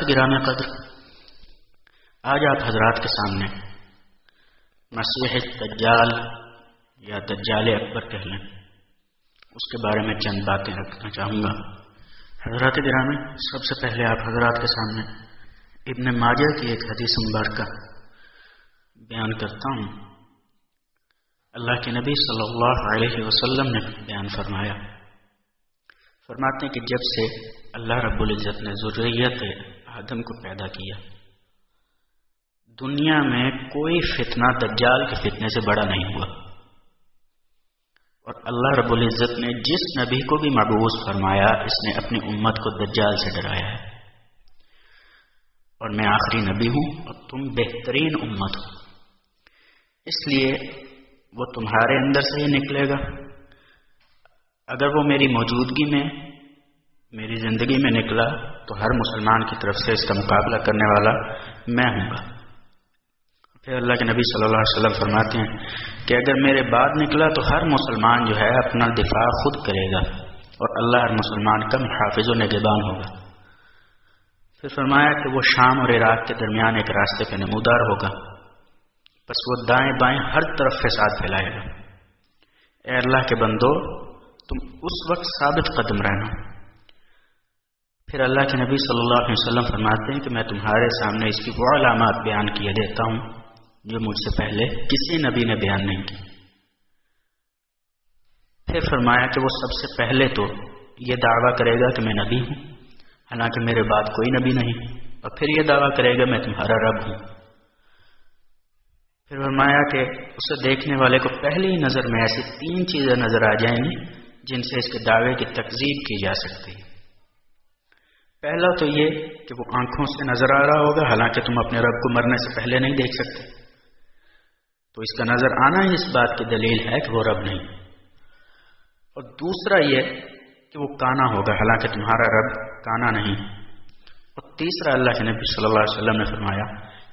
گرامی قدر، آج آپ حضرات کے سامنے مسیح دجال یا دجال اکبر کہہ لیں اس کے بارے میں چند باتیں رکھنا چاہوں گا۔ حضرات گرامی، سب سے پہلے آپ حضرات کے سامنے ابن ماجہ کی ایک حدیث مبارکہ بیان کرتا ہوں۔ اللہ کے نبی صلی اللہ علیہ وسلم نے بیان فرماتے ہیں کہ جب سے اللہ رب العزت نے ذریت آدم کو پیدا کیا، دنیا میں کوئی فتنہ دجال کے فتنے سے بڑا نہیں ہوا، اور اللہ رب العزت نے جس نبی کو بھی مبعوث فرمایا اس نے اپنی امت کو دجال سے ڈرایا ہے، اور میں آخری نبی ہوں اور تم بہترین امت ہو، اس لیے وہ تمہارے اندر سے ہی نکلے گا۔ اگر وہ میری موجودگی میں، میری زندگی میں نکلا تو ہر مسلمان کی طرف سے اس کا مقابلہ کرنے والا میں ہوں گا۔ پھر اللہ کے نبی صلی اللہ علیہ وسلم فرماتے ہیں کہ اگر میرے بعد نکلا تو ہر مسلمان جو ہے اپنا دفاع خود کرے گا، اور اللہ ہر مسلمان کا محافظ و نگہبان ہوگا۔ پھر فرمایا کہ وہ شام اور عراق کے درمیان ایک راستے پہ نمودار ہوگا، بس وہ دائیں بائیں ہر طرف فساد پھیلائے گا۔ اے اللہ کے بندو، تم اس وقت ثابت قدم رہنا۔ پھر اللہ کے نبی صلی اللہ علیہ وسلم فرماتے ہیں کہ میں تمہارے سامنے اس کی وہ علامات بیان کیے دیتا ہوں جو مجھ سے پہلے کسی نبی نے بیان نہیں کی۔ پھر فرمایا کہ وہ سب سے پہلے تو یہ دعویٰ کرے گا کہ میں نبی ہوں، حالانکہ میرے بعد کوئی نبی نہیں، اور پھر یہ دعویٰ کرے گا میں تمہارا رب ہوں۔ پھر فرمایا کہ اسے دیکھنے والے کو پہلی نظر میں ایسی 3 چیزیں نظر آ جائیں گی جن سے اس کے دعوے کی تکذیب کی جا سکتی ہے۔ پہلا تو یہ کہ وہ آنکھوں سے نظر آ رہا ہوگا، حالانکہ تم اپنے رب کو مرنے سے پہلے نہیں دیکھ سکتے، تو اس کا نظر آنا ہی اس بات کی دلیل ہے کہ وہ رب نہیں۔ اور دوسرا یہ کہ وہ کانا ہوگا، حالانکہ تمہارا رب کانا نہیں۔ اور تیسرا اللہ کے نبی صلی اللہ علیہ وسلم نے فرمایا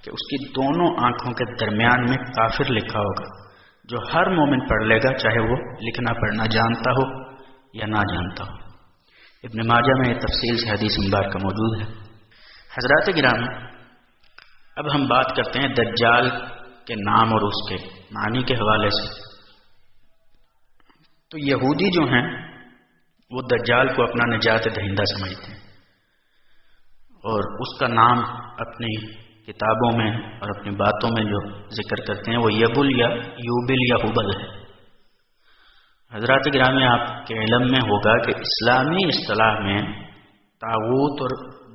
کہ اس کی دونوں آنکھوں کے درمیان میں کافر لکھا ہوگا، جو ہر مومن پڑھ لے گا، چاہے وہ لکھنا پڑھنا جانتا ہو یا نہ جانتا ہو۔ ابن ماجہ میں یہ تفصیل سے حدیث مبارکہ موجود ہے۔ حضرات گرامی، اب ہم بات کرتے ہیں دجال کے نام اور اس کے معنی کے حوالے سے۔ تو یہودی جو ہیں وہ دجال کو اپنا نجات دہندہ سمجھتے ہیں، اور اس کا نام اپنی کتابوں میں اور اپنی باتوں میں جو ذکر کرتے ہیں وہ یبل یا یوبل یا حبل ہے۔ حضرات گرامی، آپ کے علم میں ہوگا کہ اسلامی اصطلاح میں طاغوت اور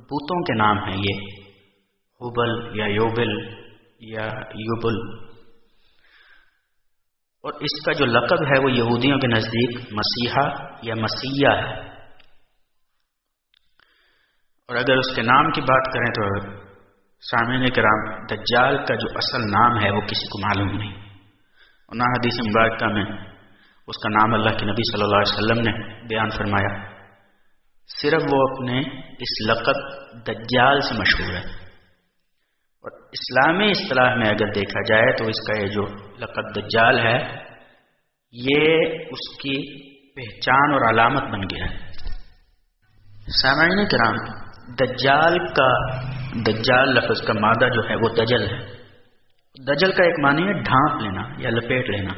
بتوں کے نام ہیں یہ حبل یا یوبل یا یوبل، اور اس کا جو لقب ہے وہ یہودیوں کے نزدیک مسیحا یا مسیح ہے۔ اور اگر اس کے نام کی بات کریں تو سامعین کرام، دجال کا جو اصل نام ہے وہ کسی کو معلوم نہیں، اور نہ حدیث مبارکہ میں اس کا نام اللہ کے نبی صلی اللہ علیہ وسلم نے بیان فرمایا، صرف وہ اپنے اس لقب دجال سے مشہور ہے۔ اور اسلامی اصطلاح میں اگر دیکھا جائے تو اس کا یہ جو لقب دجال ہے یہ اس کی پہچان اور علامت بن گیا ہے۔ سامعین کرام، دجال لفظ کا مادہ جو ہے وہ دجل ہے۔ دجل کا ایک معنی ہے ڈھانپ لینا یا لپیٹ لینا۔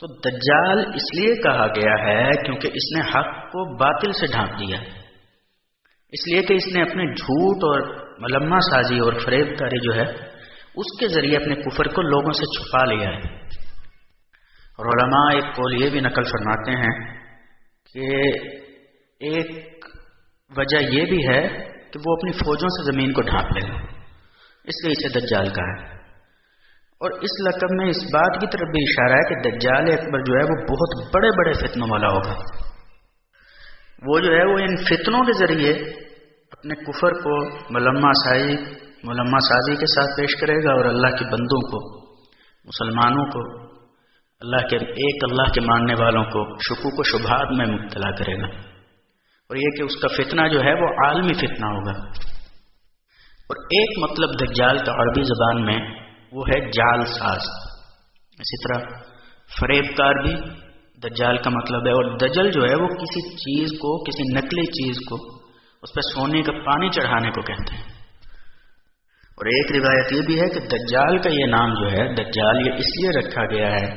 تو دجال اس لیے کہا گیا ہے کیونکہ اس نے حق کو باطل سے ڈھانپ دیا، اس لیے کہ اس نے اپنے جھوٹ اور ملمہ سازی اور فریب کاری جو ہے اس کے ذریعے اپنے کفر کو لوگوں سے چھپا لیا ہے۔ اور علماء ایک قول یہ بھی نقل فرماتے ہیں کہ ایک وجہ یہ بھی ہے کہ وہ اپنی فوجوں سے زمین کو ڈھانپ لے گا، اس لیے اسے دجال کہا ہے۔ اور اس لقب میں اس بات کی طرف بھی اشارہ ہے کہ دجال اکبر جو ہے وہ بہت بڑے بڑے فتنوں والا ہوگا۔ وہ جو ہے وہ ان فتنوں کے ذریعے اپنے کفر کو ملمہ سازی کے ساتھ پیش کرے گا، اور اللہ کے بندوں کو، مسلمانوں کو، اللہ کے ماننے والوں کو شکوک و شبہات میں مبتلا کرے گا، اور یہ کہ اس کا فتنہ جو ہے وہ عالمی فتنہ ہوگا۔ اور ایک مطلب دجال کا عربی زبان میں وہ ہے جال ساز، اسی طرح فریب کار بھی دجال کا مطلب ہے۔ اور دجل جو ہے وہ کسی چیز کو، کسی نقلی چیز کو اس پہ سونے کا پانی چڑھانے کو کہتے ہیں۔ اور ایک روایت یہ بھی ہے کہ دجال کا یہ نام جو ہے دجال یہ اس لیے رکھا گیا ہے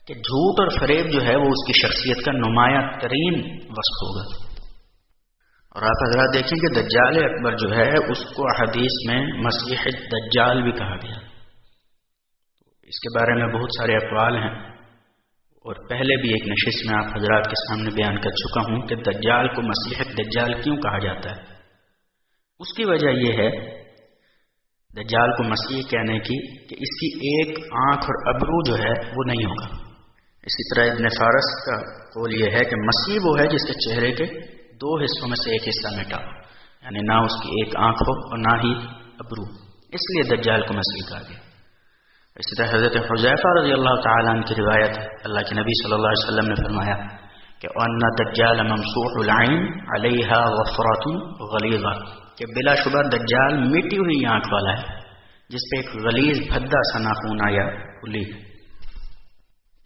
کہ جھوٹ اور فریب جو ہے وہ اس کی شخصیت کا نمایاں ترین وصف ہوگا۔ اور آپ حضرات دیکھیں کہ دجال اکبر جو ہے اس کو حدیث میں مسیح دجال بھی کہا گیا۔ اس کے بارے میں بہت سارے اقوال ہیں، اور پہلے بھی ایک نشست میں آپ حضرات کے سامنے بیان کر چکا ہوں کہ دجال کو مسیح دجال کیوں کہا جاتا ہے۔ اس کی وجہ یہ ہے دجال کو مسیح کہنے کی کہ اس کی ایک آنکھ اور ابرو جو ہے وہ نہیں ہوگا۔ اسی طرح ابن فارس کا قول یہ ہے کہ مسیح وہ ہے جس کے چہرے کے دو حصوں میں سے ایک حصہ مٹا، یعنی نہ اس کی ایک آنکھ ہو اور نہ ہی ابرو، اس لیے دجال کو مسیح کہا گیا۔ اسی طرح حضرت حذیفہ رضی اللہ تعالیٰ عنہ کی روایت ہے، اللہ کے نبی صلی اللہ علیہ وسلم نے فرمایا کہ ان الدجال ممسوح العین علیہا غفرۃ غلیظہ، کہ بلا شبہ دجال مٹی ہوئی آنکھ والا ہے جس پہ ایک غلیظ بھدا سا ناخن یا پھلی ہے۔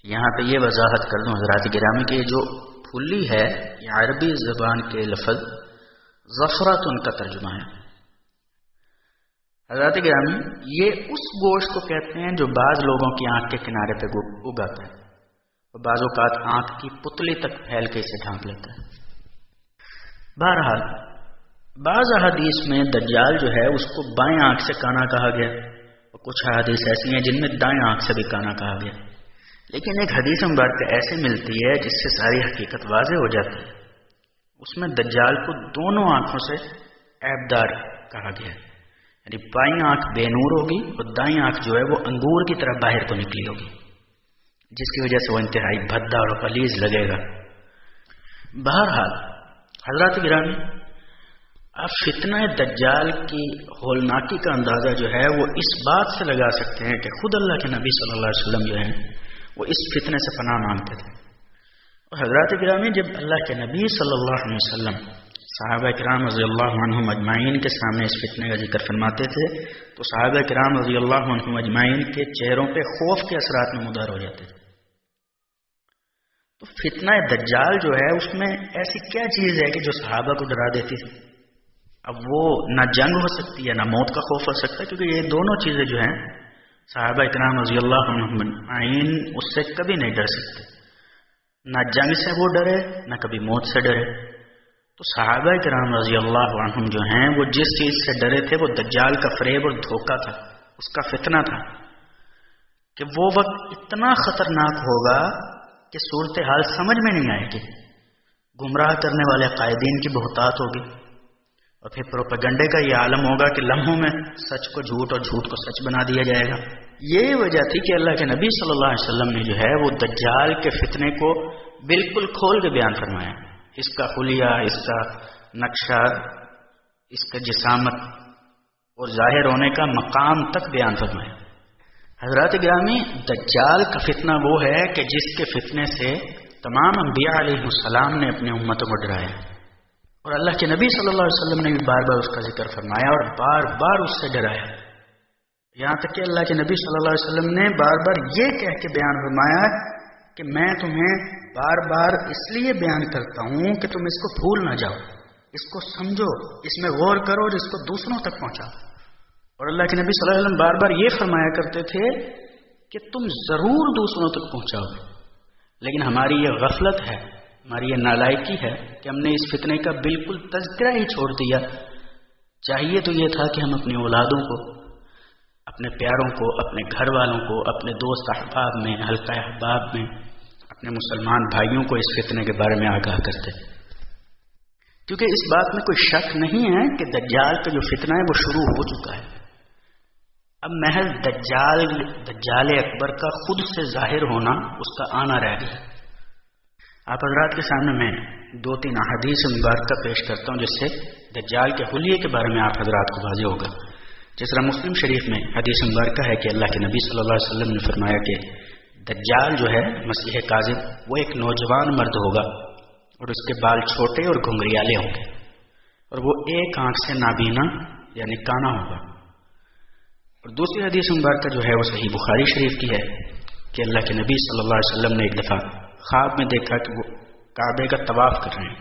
یہاں پہ یہ وضاحت کر دوں حضرات گرامی کہ جو پھلی ہے یہ عربی زبان کے لفظ ظفرۃ کا ترجمہ ہے۔ حضرات گرامی یہ اس گوشت کو کہتے ہیں جو بعض لوگوں کی آنکھ کے کنارے پہ اگاتا ہے اور بعض اوقات آنکھ کی پتلی تک پھیل کے اسے ڈھانپ لیتا ہے۔ بہرحال بعض احادیث میں دجال جو ہے اس کو بائیں آنکھ سے کانا کہا گیا، اور کچھ احادیث ایسی ہیں جن میں دائیں آنکھ سے بھی کانا کہا گیا، لیکن ایک حدیث مبارکہ ایسے ملتی ہے جس سے ساری حقیقت واضح ہو جاتی ہے۔ اس میں دجال کو دونوں آنکھوں سے عیبدار کہا گیا ہے، یعنی بائیں آنکھ بے نور ہوگی اور دائیں آنکھ جو ہے وہ انگور کی طرح باہر کو نکلی ہوگی، جس کی وجہ سے وہ انتہائی بھدا اور غلیظ لگے گا۔ بہرحال حضرات گرامی آپ فتنہ دجال کی ہولناکی کا اندازہ جو ہے وہ اس بات سے لگا سکتے ہیں کہ خود اللہ کے نبی صلی اللہ علیہ وسلم جو ہیں وہ اس فتنے سے پناہ مانگتے تھے۔ اور حضرات گرامی جب اللہ کے نبی صلی اللہ علیہ وسلم صحابہ کرام رضی اللہ عنہم اجمعین کے سامنے اس فتنے کا ذکر فرماتے تھے تو صحابہ کرام رضی اللہ عنہم اجمعین کے چہروں پہ خوف کے اثرات نمودار ہو جاتے تھے۔ تو فتنہ دجال جو ہے اس میں ایسی کیا چیز ہے کہ جو صحابہ کو ڈرا دیتی تھی؟ اب وہ نہ جنگ ہو سکتی ہے نہ موت کا خوف ہو سکتا ہے، کیونکہ یہ دونوں چیزیں جو ہیں صحابہ کرام رضی اللہ عنہم اجمعین اس سے کبھی نہیں ڈر سکتے، نہ جنگ سے وہ ڈرے نہ کبھی موت سے ڈرے۔ تو صحابہ کرام رضی اللہ عنہم جو ہیں وہ جس چیز سے ڈرے تھے وہ دجال کا فریب اور دھوکہ تھا، اس کا فتنہ تھا کہ وہ وقت اتنا خطرناک ہوگا کہ صورتحال سمجھ میں نہیں آئے گی، گمراہ کرنے والے قائدین کی بہتات ہوگی، اور پھر پروپیگنڈے کا یہ عالم ہوگا کہ لمحوں میں سچ کو جھوٹ اور جھوٹ کو سچ بنا دیا جائے گا۔ یہ وجہ تھی کہ اللہ کے نبی صلی اللہ علیہ وسلم نے جو ہے وہ دجال کے فتنے کو بالکل کھول کے بیان فرمایا، اس کا خلیہ، اس کا نقشہ، اس کا جسامت اور ظاہر ہونے کا مقام تک بیان فرمایا۔ حضرات گرامی دجال کا فتنہ وہ ہے کہ جس کے فتنے سے تمام انبیاء علیہ السلام نے اپنے امتوں کو ڈرایا، اور اللہ کے نبی صلی اللہ علیہ وسلم نے بھی بار بار اس کا ذکر فرمایا اور بار بار اس سے ڈرایا، یہاں تک کہ اللہ کے نبی صلی اللہ علیہ وسلم نے بار بار یہ کہہ کے بیان فرمایا کہ میں تمہیں بار بار اس لیے بیان کرتا ہوں کہ تم اس کو بھول نہ جاؤ، اس کو سمجھو، اس میں غور کرو اور اس کو دوسروں تک پہنچاؤ۔ اور اللہ کے نبی صلی اللہ علیہ وسلم بار بار یہ فرمایا کرتے تھے کہ تم ضرور دوسروں تک پہنچاؤ، لیکن ہماری یہ غفلت ہے، ہماری یہ نالائکی ہے کہ ہم نے اس فتنے کا بالکل تذکرہ ہی چھوڑ دیا۔ چاہیے تو یہ تھا کہ ہم اپنی اولادوں کو، اپنے پیاروں کو، اپنے گھر والوں کو، اپنے دوست احباب میں، حلقہ احباب میں، اپنے مسلمان بھائیوں کو اس فتنے کے بارے میں آگاہ کرتے، کیونکہ اس بات میں کوئی شک نہیں ہے کہ دجال کا جو فتنہ ہے وہ شروع ہو چکا ہے۔ اب محض دجال اکبر کا خود سے ظاہر ہونا، اس کا آنا رہ گیا۔ آپ حضرات کے سامنے میں 2-3 احادیث مبارکہ پیش کرتا ہوں جس سے دجال کے حلیے کے بارے میں آپ حضرات کو واضح ہوگا۔ جس طرح مسلم شریف میں حدیث مبارکہ ہے کہ اللہ کے نبی صلی اللہ علیہ وسلم نے فرمایا کہ دجال جو ہے مسیح کاذب وہ ایک نوجوان مرد ہوگا اور اس کے بال چھوٹے اور گھنگریالے ہوں گے، اور وہ ایک آنکھ سے نابینا یعنی کانا ہوگا۔ اور دوسری حدیث مبارکہ جو ہے وہ صحیح بخاری شریف کی ہے کہ اللہ کے نبی صلی اللہ علیہ وسلم نے ایک دفعہ خواب میں دیکھا کہ وہ کعبے کا طواف کر رہے ہیں،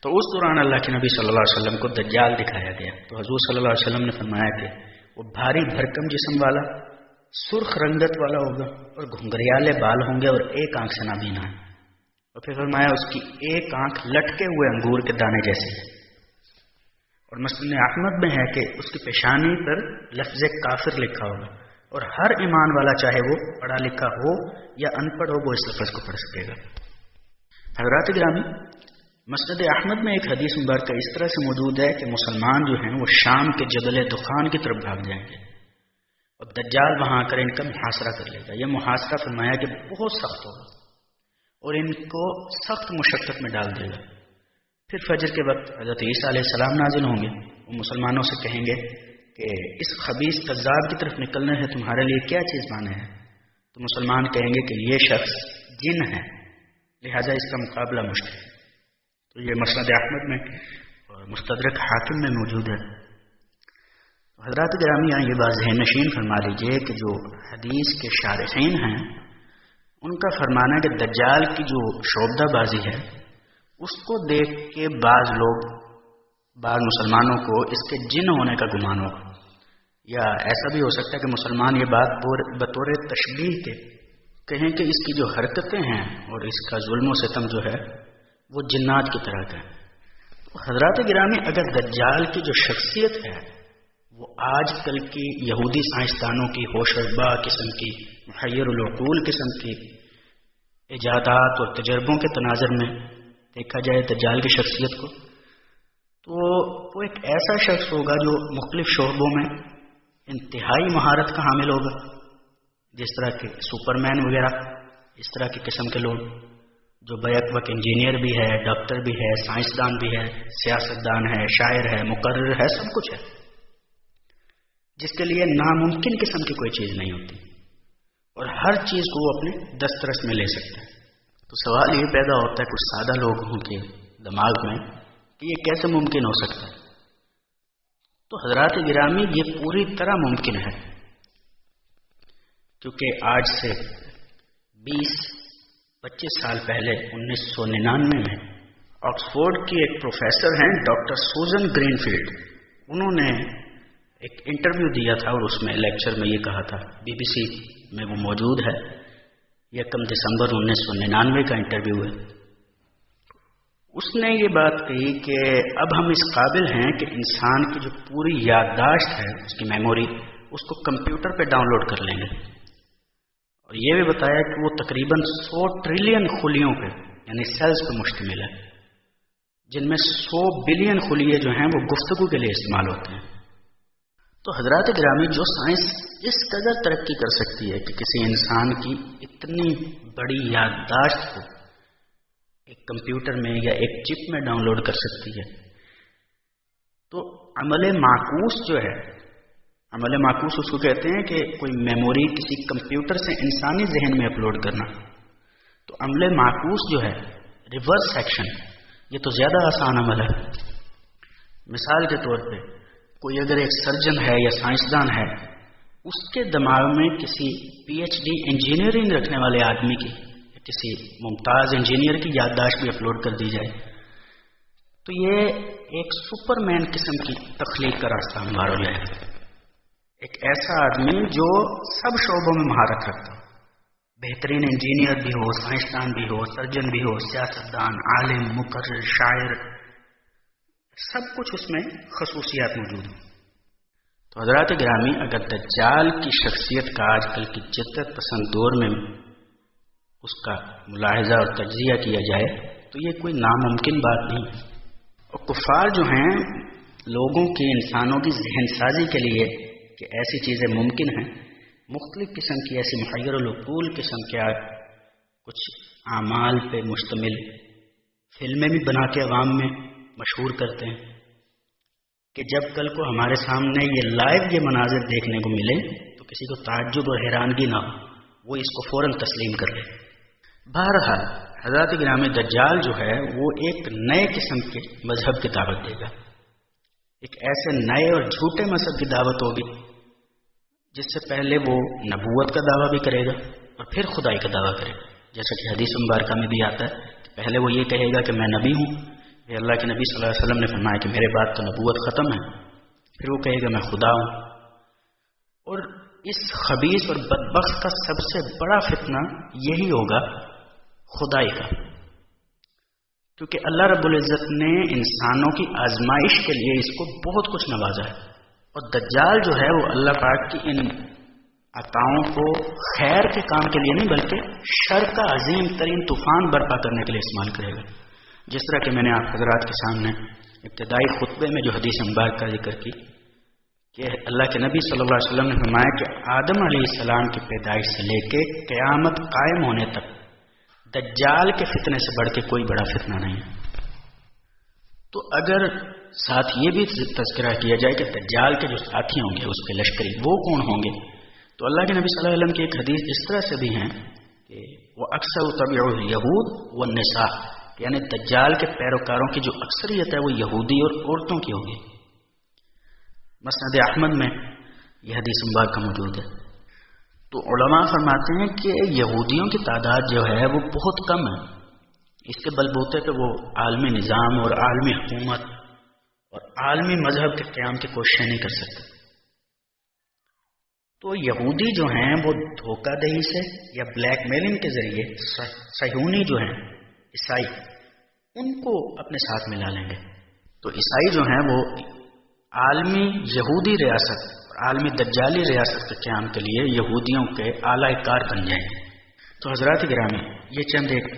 تو اس دوران اللہ کے نبی صلی اللہ علیہ وسلم کو دجال دکھایا گیا، تو حضور صلی اللہ علیہ وسلم نے فرمایا کہ وہ بھاری بھرکم جسم والا، سرخ رنگت والا ہوگا اور گھنگریالے بال ہوں گے اور ایک آنکھ سے نابینا ہے، اور پھر فرمایا اس کی ایک آنکھ لٹکے ہوئے انگور کے دانے جیسی ہے، اور مسند احمد میں ہے کہ اس کی پیشانی پر لفظ کافر لکھا ہوگا، اور ہر ایمان والا چاہے وہ پڑھا لکھا ہو یا ان پڑھ ہو وہ اس لفظ کو پڑھ سکے گا۔ حضرات گرامی، مسند احمد میں ایک حدیث مبارکہ اس طرح سے موجود ہے کہ مسلمان جو ہیں وہ شام کے جبل دخان کی طرف بھاگ جائیں گے اور دجال وہاں آ کر ان کا محاصرہ کر لے گا۔ یہ محاصرہ فرمایا کہ بہت سخت ہوگا اور ان کو سخت مشقت میں ڈال دے گا۔ پھر فجر کے وقت حضرت عیسیٰ علیہ السلام نازل ہوں گے، وہ مسلمانوں سے کہیں گے کہ اس خبیث کذاب کی طرف نکلنے سے تمہارے لیے کیا چیز مانے ہے؟ تو مسلمان کہیں گے کہ یہ شخص جن ہے، لہذا اس کا مقابلہ مشکل ہے۔ تو یہ مسند احمد میں اور مستدرک حاکم میں موجود ہے۔ حضرات گرامی، یہ بات ذہن نشین فرما لیجیے کہ جو حدیث کے شارحین ہیں ان کا فرمانا ہے کہ دجال کی جو شعبدہ بازی ہے اس کو دیکھ کے بعض مسلمانوں کو اس کے جن ہونے کا گمان ہوگا، یا ایسا بھی ہو سکتا ہے کہ مسلمان یہ بات بطور تشبیہ کے کہیں کہ اس کی جو حرکتیں ہیں اور اس کا ظلم و ستم جو ہے وہ جنات کی طرح کا ہے۔ تو حضرات گرامی، اگر دجال کی جو شخصیت ہے وہ آج کل کی یہودی سائنسدانوں کی ہوش اربا قسم کی، محیر العقول قسم کی ایجادات اور تجربوں کے تناظر میں دیکھا جائے دجال کی شخصیت کو، تو وہ ایک ایسا شخص ہوگا جو مختلف شعبوں میں انتہائی مہارت کا حامل ہوگا، جس طرح کے سپر مین وغیرہ، اس طرح کے قسم کے لوگ جو بیک وقت انجینئر بھی ہے، ڈاکٹر بھی ہے، سائنسدان بھی ہے، سیاستدان ہے، شاعر ہے، مقرر ہے، سب کچھ ہے، جس کے لیے ناممکن قسم کی کوئی چیز نہیں ہوتی اور ہر چیز کو وہ اپنے دسترس میں لے سکتا ہے۔ تو سوال یہ پیدا ہوتا ہے کچھ سادہ لوگوں کے دماغ میں کہ یہ کیسے ممکن ہو سکتا ہے؟ تو حضرات گرامی، یہ پوری طرح ممکن ہے، کیونکہ آج سے 20-25 سال پہلے 1999 میں آکسفورڈ کی ایک پروفیسر ہیں ڈاکٹر سوزن گرین فیلڈ، انہوں نے ایک انٹرویو دیا تھا اور اس میں لیکچر میں یہ کہا تھا، BBC میں وہ موجود ہے، 1 دسمبر 1999 کا انٹرویو ہے۔ اس نے یہ بات کہی کہ اب ہم اس قابل ہیں کہ انسان کی جو پوری یادداشت ہے، اس کی میموری، اس کو کمپیوٹر پہ ڈاؤن لوڈ کر لیں گے، اور یہ بھی بتایا کہ وہ تقریباً 100 ٹریلین خلیوں پہ یعنی سیلز پہ مشتمل ہے، جن میں 100 بلین خلیے جو ہیں وہ گفتگو کے لیے استعمال ہوتے ہیں۔ تو حضرات گرامی، جو سائنس اس قدر ترقی کر سکتی ہے کہ کسی انسان کی اتنی بڑی یادداشت کو ایک کمپیوٹر میں یا ایک چپ میں ڈاؤن لوڈ کر سکتی ہے، تو عمل معکوس جو ہے، عمل معکوس اس کو کہتے ہیں کہ کوئی میموری کسی کمپیوٹر سے انسانی ذہن میں اپلوڈ کرنا، تو عمل معکوس جو ہے، ریورس ایکشن، یہ تو زیادہ آسان عمل ہے۔ مثال کے طور پہ کوئی اگر ایک سرجن ہے یا سائنسدان ہے، اس کے دماغ میں کسی PhD انجینئرنگ رکھنے والے آدمی کی، کسی ممتاز انجینئر کی یادداشت بھی اپلوڈ کر دی جائے، تو یہ ایک سپر مین قسم کی تخلیق کا راستہ ہموار ہو جائے گا۔ ایک ایسا آدمی جو سب شعبوں میں مہارت رکھتا ہو، بہترین انجینئر بھی ہو، سائنسدان بھی ہو، سرجن بھی ہو، سیاستدان، عالم، مقرر، شاعر، سب کچھ اس میں خصوصیات موجود ہیں۔ تو حضرات گرامی، اگر دجال کی شخصیت کا آج کل کی جدت پسند دور میں اس کا ملاحظہ اور تجزیہ کیا جائے تو یہ کوئی ناممکن بات نہیں۔ اور کفار جو ہیں لوگوں کی، انسانوں کی ذہن سازی کے لیے کہ ایسی چیزیں ممکن ہیں، مختلف قسم کی ایسی محیر العقول قسم کے کچھ اعمال پہ مشتمل فلمیں بھی بنا کے عوام میں مشہور کرتے ہیں کہ جب کل کو ہمارے سامنے یہ لائیو یہ مناظر دیکھنے کو ملے تو کسی کو تعجب اور حیرانگی نہ ہو، وہ اس کو فوراً تسلیم کر لے۔ بہرحال حضرات گرامی، دجال جو ہے وہ ایک نئے قسم کے مذہب کی دعوت دے گا، ایک ایسے نئے اور جھوٹے مذہب کی دعوت ہوگی جس سے پہلے وہ نبوت کا دعویٰ بھی کرے گا اور پھر خدائی کا دعویٰ کرے گا، جیسا کہ حدیث مبارکہ میں بھی آتا ہے کہ پہلے وہ یہ کہے گا کہ میں نبی ہوں، کہ اللہ کے نبی صلی اللہ علیہ وسلم نے فرمایا کہ میرے بعد تو نبوت ختم ہے، پھر وہ کہے گا میں خدا ہوں. اور اس خبیث اور بدبخت کا سب سے بڑا فتنہ یہی ہوگا خدائی کا، کیونکہ اللہ رب العزت نے انسانوں کی آزمائش کے لیے اس کو بہت کچھ نوازا ہے، اور دجال جو ہے وہ اللہ پاک کی ان عطاؤں کو خیر کے کام کے لیے نہیں بلکہ شر کا عظیم ترین طوفان برپا کرنے کے لیے استعمال کرے گا. جس طرح کہ میں نے آپ حضرات کے سامنے ابتدائی خطبے میں جو حدیث مبارک کا ذکر کی کہ اللہ کے نبی صلی اللہ علیہ وسلم نے فرمایا کہ آدم علیہ السلام کی پیدائش سے لے کے قیامت قائم ہونے تک دجال کے فتنے سے بڑھ کے کوئی بڑا فتنہ نہیں ہے. تو اگر ساتھ یہ بھی تذکرہ کیا جائے کہ دجال کے جو ساتھی ہوں گے، اس کے لشکری، وہ کون ہوں گے، تو اللہ کے نبی صلی اللہ علیہ وسلم کی ایک حدیث اس طرح سے بھی ہیں کہ وہ اکثر طبع الیہود والنساء، یعنی دجال کے پیروکاروں کی جو اکثریت ہے وہ یہودی اور عورتوں کی ہوگی. مسند احمد میں یہ حدیث مبارکہ موجود ہے. تو علماء فرماتے ہیں کہ یہودیوں کی تعداد جو ہے وہ بہت کم ہے، اس کے بلبوتے پہ وہ عالمی نظام اور عالمی حکومت اور عالمی مذہب کے قیام کی کوششیں نہیں کر سکتے. تو یہودی جو ہیں وہ دھوکہ دہی سے یا بلیک میلنگ کے ذریعے صہیونی جو ہیں عیسائی، ان کو اپنے ساتھ ملا لیں گے. تو عیسائی جو ہیں وہ عالمی یہودی ریاست اور عالمی دجالی ریاست کے قیام کے لیے یہودیوں کے اعلی کار بن جائیں گے. تو حضرات گرامی، یہ چند ایک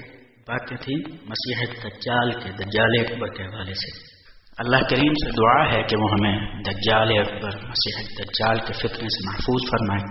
باتیں تھیں مسیح دجال کے، دجال اکبر کے حوالے سے. اللہ کریم سے دعا ہے کہ وہ ہمیں دجال اکبر، مسیح دجال کے فتنے سے محفوظ فرمائے.